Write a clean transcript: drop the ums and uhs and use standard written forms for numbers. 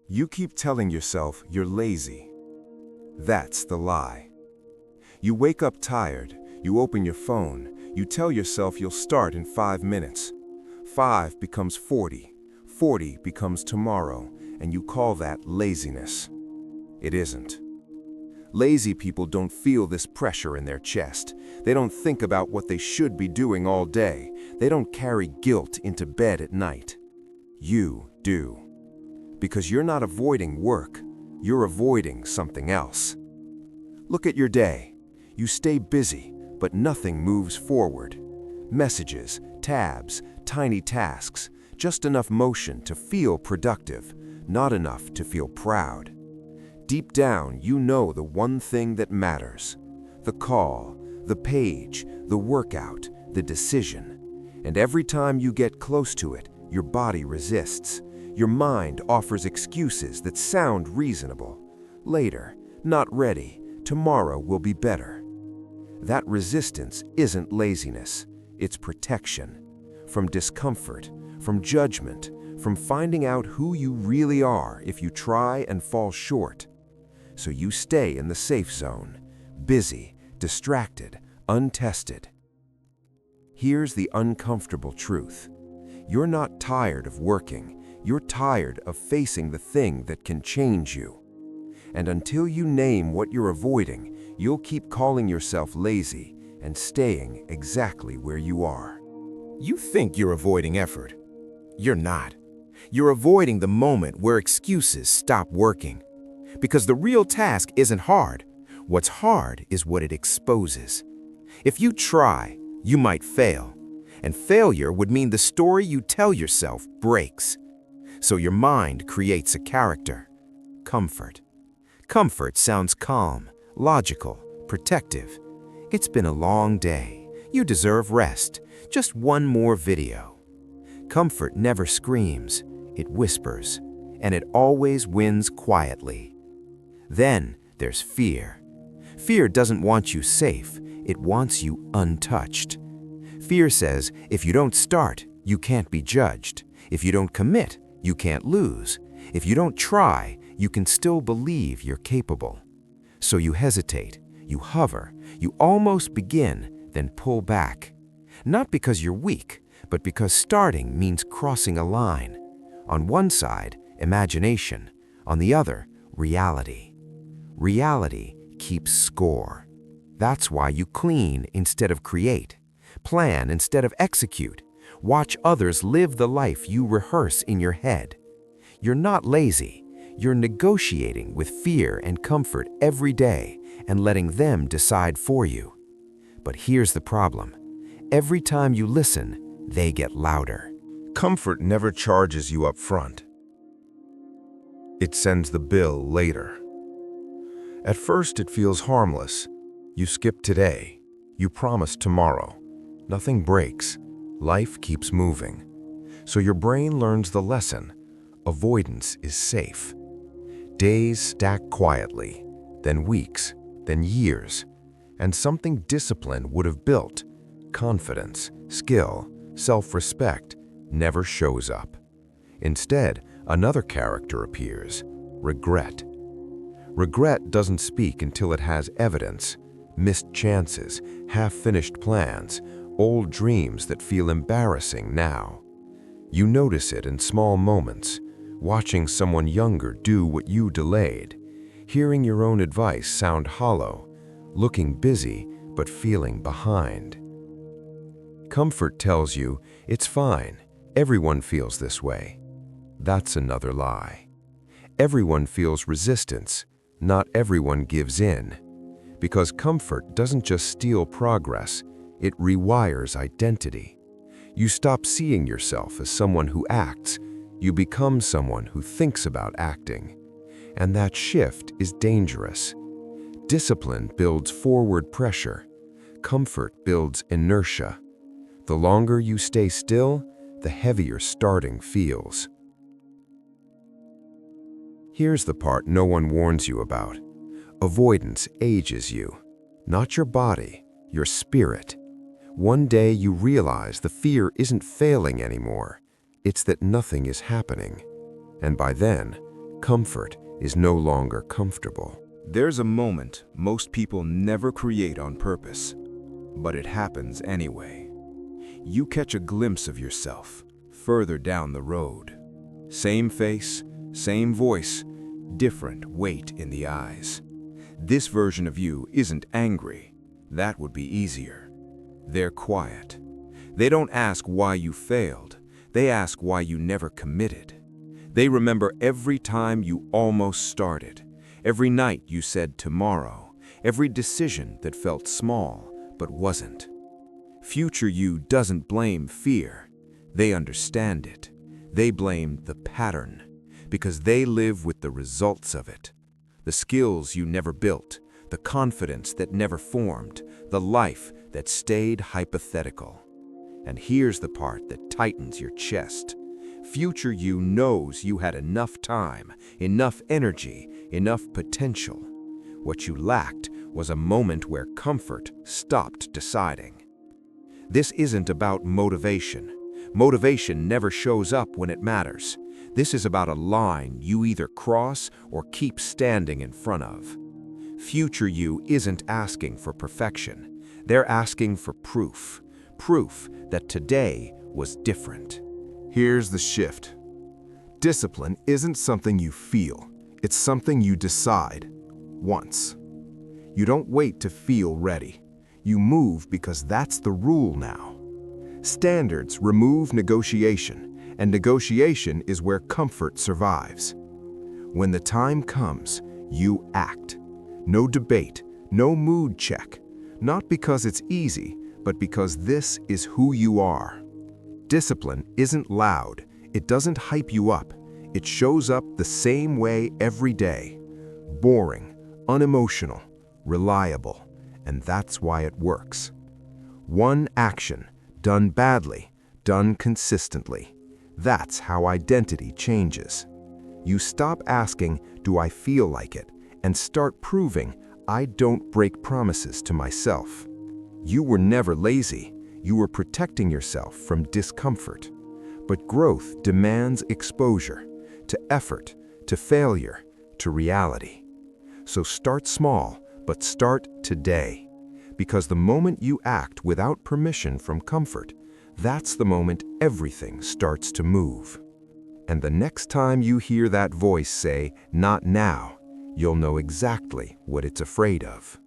You keep telling yourself you're lazy. That's the lie. You wake up tired, you open your phone, you tell yourself you'll start in 5 minutes. 5 becomes 40, 40 becomes tomorrow, and you call that laziness. It isn't. Lazy people don't feel this pressure in their chest. They don't think about what they should be doing all day. They don't carry guilt into bed at night. You do. Because you're not avoiding work, you're avoiding something else. Look at your day. You stay busy, but nothing moves forward. Messages, tabs, tiny tasks, just enough motion to feel productive, not enough to feel proud. Deep down, you know the one thing that matters. The call, the page, the workout, the decision. And every time you get close to it, your body resists. Your mind offers excuses that sound reasonable. Later, not ready, tomorrow will be better. That resistance isn't laziness, it's protection. From discomfort, from judgment, from finding out who you really are if you try and fall short. So you stay in the safe zone, busy, distracted, untested. Here's the uncomfortable truth. You're not tired of working, you're tired of facing the thing that can change you. And until you name what you're avoiding, you'll keep calling yourself lazy and staying exactly where you are. You think you're avoiding effort. You're not. You're avoiding the moment where excuses stop working. Because the real task isn't hard. What's hard is what it exposes. If you try, you might fail. And failure would mean the story you tell yourself breaks. So your mind creates a character. Comfort. Comfort sounds calm, logical, protective. It's been a long day. You deserve rest. Just one more video. Comfort never screams. It whispers. And it always wins quietly. Then there's fear. Fear doesn't want you safe. It wants you untouched. Fear says, if you don't start, you can't be judged. If you don't commit, you can't lose. If you don't try, you can still believe you're capable. So you hesitate, you hover, you almost begin, then pull back. Not because you're weak, but because starting means crossing a line. On one side, imagination. On the other, reality. Reality keeps score. That's why you clean instead of create, plan instead of execute, watch others live the life you rehearse in your head. You're not lazy, you're negotiating with fear and comfort every day and letting them decide for you. But here's the problem. Every time you listen, they get louder. Comfort never charges you up front. It sends the bill later. At first, it feels harmless. You skip today. You promise tomorrow. Nothing breaks. Life keeps moving. So your brain learns the lesson. Avoidance is safe. Days stack quietly, then weeks, then years, and something discipline would have built, confidence, skill, self-respect, never shows up. Instead, another character appears, regret. Regret doesn't speak until it has evidence, missed chances, half-finished plans, old dreams that feel embarrassing now. You notice it in small moments, watching someone younger do what you delayed, hearing your own advice sound hollow, looking busy but feeling behind. Comfort tells you, it's fine, everyone feels this way. That's another lie. Everyone feels resistance. Not everyone gives in, because comfort doesn't just steal progress, it rewires identity. You stop seeing yourself as someone who acts, you become someone who thinks about acting. And that shift is dangerous. Discipline builds forward pressure. Comfort builds inertia. The longer you stay still, the heavier starting feels. Here's the part no one warns you about. Avoidance ages you. Not your body, your spirit. One day you realize the fear isn't failing anymore. It's that nothing is happening. And by then, comfort is no longer comfortable. There's a moment most people never create on purpose, but it happens anyway. You catch a glimpse of yourself further down the road. Same face, same voice, different weight in the eyes. This version of you isn't angry. That would be easier. They're quiet. They don't ask why you failed. They ask why you never committed. They remember every time you almost started, every night you said tomorrow, every decision that felt small but wasn't. Future you doesn't blame fear. They understand it. They blame the pattern because they live with the results of it. The skills you never built, the confidence that never formed, the life that stayed hypothetical. And here's the part that tightens your chest. Future you knows you had enough time, enough energy, enough potential. What you lacked was a moment where comfort stopped deciding. This isn't about motivation. Motivation never shows up when it matters. This is about a line you either cross or keep standing in front of. Future you isn't asking for perfection. They're asking for proof. Proof that today was different. Here's the shift. Discipline isn't something you feel. It's something you decide once. You don't wait to feel ready. You move because that's the rule now. Standards remove negotiation, and negotiation is where comfort survives. When the time comes, you act. No debate, no mood check. Not because it's easy, but because this is who you are. Discipline isn't loud. It doesn't hype you up. It shows up the same way every day. Boring, unemotional, reliable, and that's why it works. One action, done badly, done consistently. That's how identity changes. You stop asking, "Do I feel like it?" and start proving, "I don't break promises to myself." You were never lazy. You were protecting yourself from discomfort. But growth demands exposure to effort, to failure, to reality. So start small, but start today. Because the moment you act without permission from comfort, that's the moment everything starts to move. And the next time you hear that voice say, "Not now," you'll know exactly what it's afraid of.